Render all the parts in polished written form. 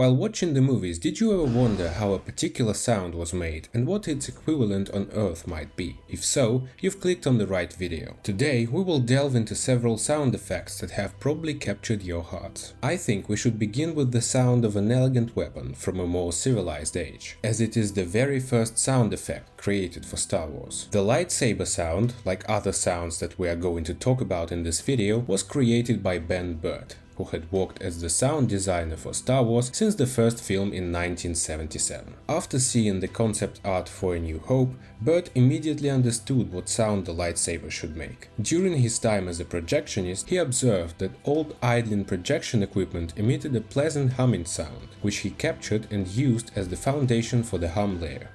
While watching the movies, did you ever wonder how a particular sound was made and what its equivalent on Earth might be? If so, you've clicked on the right video. Today we will delve into several sound effects that have probably captured your hearts. I think we should begin with the sound of an elegant weapon from a more civilized age, as it is the very first sound effect created for Star Wars. The lightsaber sound, like other sounds that we are going to talk about in this video, was created by Ben Burtt, who had worked as the sound designer for Star Wars since the first film in 1977. After seeing the concept art for A New Hope, Burtt immediately understood what sound the lightsaber should make. During his time as a projectionist, he observed that old idling projection equipment emitted a pleasant humming sound, which he captured and used as the foundation for the hum layer.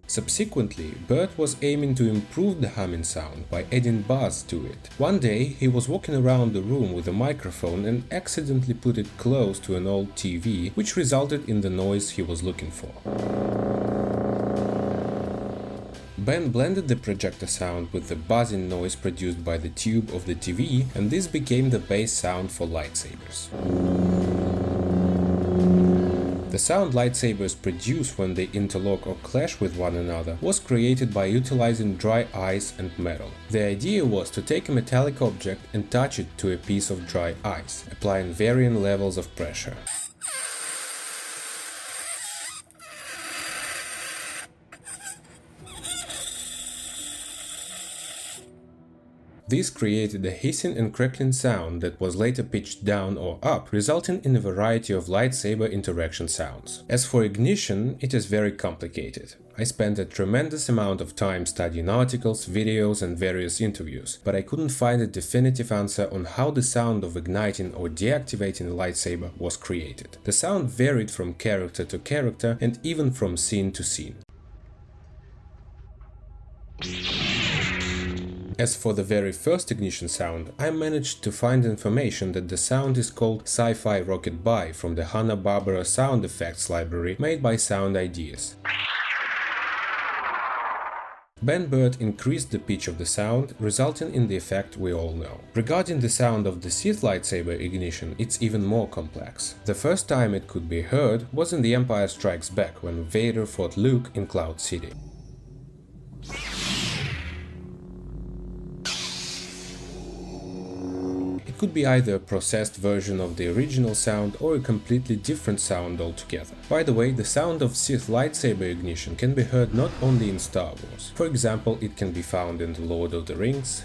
Subsequently, Burtt was aiming to improve the humming sound by adding buzz to it. One day, he was walking around the room with a microphone and accidentally put it close to an old TV, which resulted in the noise he was looking for. Ben blended the projector sound with the buzzing noise produced by the tube of the TV, and this became the base sound for lightsabers. The sound lightsabers produce when they interlock or clash with one another was created by utilizing dry ice and metal. The idea was to take a metallic object and touch it to a piece of dry ice, applying varying levels of pressure. This created a hissing and crackling sound that was later pitched down or up, resulting in a variety of lightsaber interaction sounds. As for ignition, it is very complicated. I spent a tremendous amount of time studying articles, videos and various interviews, but I couldn't find a definitive answer on how the sound of igniting or deactivating a lightsaber was created. The sound varied from character to character and even from scene to scene. As for the very first ignition sound, I managed to find information that the sound is called Sci-Fi Rocket Buy from the Hanna-Barbera sound effects library made by Sound Ideas. Ben Burtt increased the pitch of the sound, resulting in the effect we all know. Regarding the sound of the Sith lightsaber ignition, it's even more complex. The first time it could be heard was in The Empire Strikes Back, when Vader fought Luke in Cloud City. It could be either a processed version of the original sound or a completely different sound altogether. By the way, the sound of Sith lightsaber ignition can be heard not only in Star Wars. For example, it can be found in The Lord of the Rings,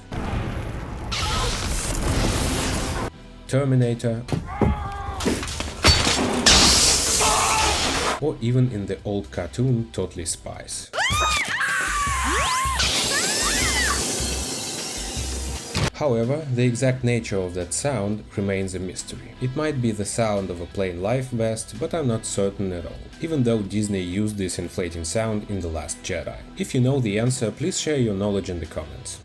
Terminator, or even in the old cartoon Totally Spies. However, the exact nature of that sound remains a mystery. It might be the sound of a plain life vest, but I'm not certain at all, even though Disney used this inflating sound in The Last Jedi. If you know the answer, please share your knowledge in the comments.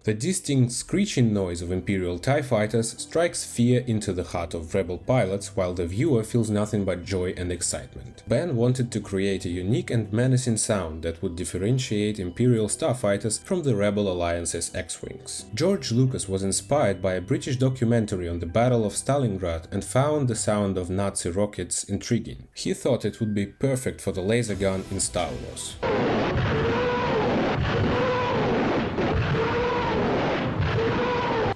The distinct screeching noise of Imperial TIE fighters strikes fear into the heart of rebel pilots, while the viewer feels nothing but joy and excitement. Ben wanted to create a unique and menacing sound that would differentiate Imperial starfighters from the Rebel Alliance's X-Wings. George Lucas was inspired by a British documentary on the Battle of Stalingrad and found the sound of Nazi rockets intriguing. He thought it would be perfect for the laser gun in Star Wars.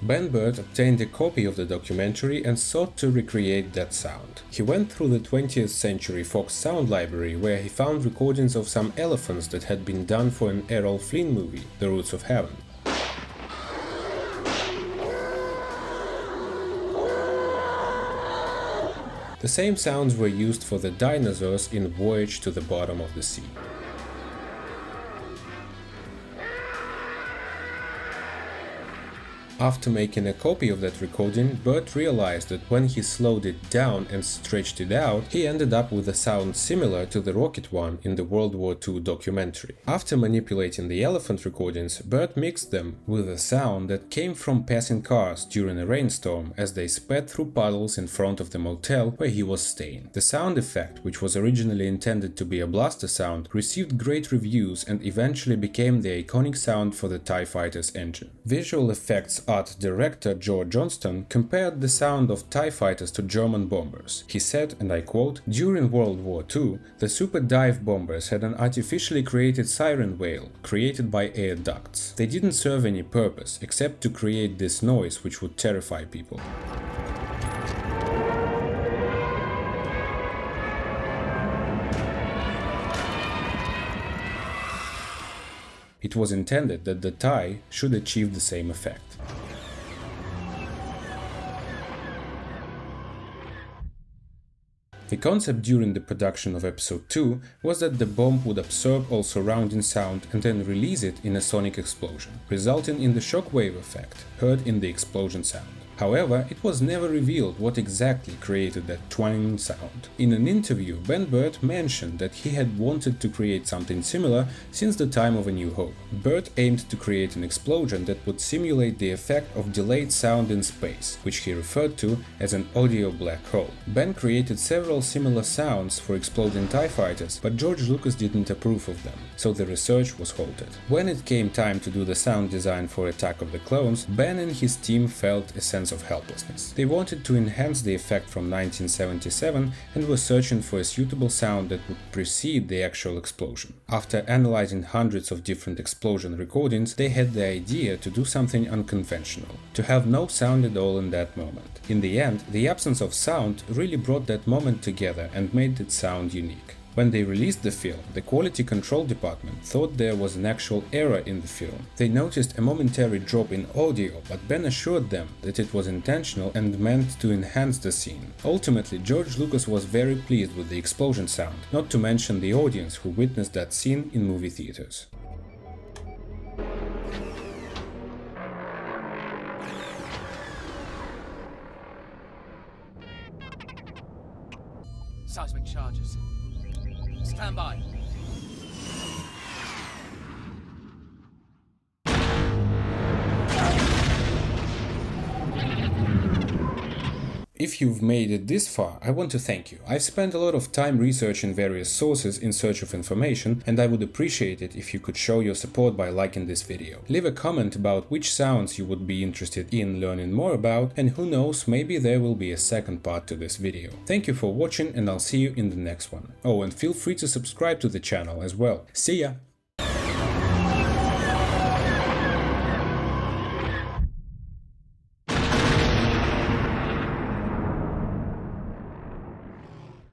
Ben Burtt obtained a copy of the documentary and sought to recreate that sound. He went through the 20th Century Fox sound library, where he found recordings of some elephants that had been done for an Errol Flynn movie, The Roots of Heaven. The same sounds were used for the dinosaurs in Voyage to the Bottom of the Sea. After making a copy of that recording, Bert realized that when he slowed it down and stretched it out, he ended up with a sound similar to the rocket one in the World War II documentary. After manipulating the elephant recordings, Bert mixed them with a sound that came from passing cars during a rainstorm as they sped through puddles in front of the motel where he was staying. The sound effect, which was originally intended to be a blaster sound, received great reviews and eventually became the iconic sound for the TIE Fighter's engine. Visual effects art director George Johnston compared the sound of TIE Fighters to German bombers. He said, and I quote, "During World War II, the super dive bombers had an artificially created siren wail created by air ducts. They didn't serve any purpose except to create this noise which would terrify people." It was intended that the TIE should achieve the same effect. The concept during the production of Episode 2 was that the bomb would absorb all surrounding sound and then release it in a sonic explosion, resulting in the shockwave effect heard in the explosion sound. However, it was never revealed what exactly created that twang sound. In an interview, Ben Burtt mentioned that he had wanted to create something similar since the time of A New Hope. Burtt aimed to create an explosion that would simulate the effect of delayed sound in space, which he referred to as an audio black hole. Ben created several similar sounds for exploding TIE fighters, but George Lucas didn't approve of them, so the research was halted. When it came time to do the sound design for Attack of the Clones, Ben and his team felt a sense of helplessness. They wanted to enhance the effect from 1977 and were searching for a suitable sound that would precede the actual explosion. After analyzing hundreds of different explosion recordings, they had the idea to do something unconventional, to have no sound at all in that moment. In the end, the absence of sound really brought that moment together and made it sound unique. When they released the film, the quality control department thought there was an actual error in the film. They noticed a momentary drop in audio, but Ben assured them that it was intentional and meant to enhance the scene. Ultimately, George Lucas was very pleased with the explosion sound, not to mention the audience who witnessed that scene in movie theaters. Seismic charges. Stand by. If you've made it this far, I want to thank you. I've spent a lot of time researching various sources in search of information, and I would appreciate it if you could show your support by liking this video. Leave a comment about which sounds you would be interested in learning more about, and who knows, maybe there will be a second part to this video. Thank you for watching, and I'll see you in the next one. Oh, and feel free to subscribe to the channel as well. See ya!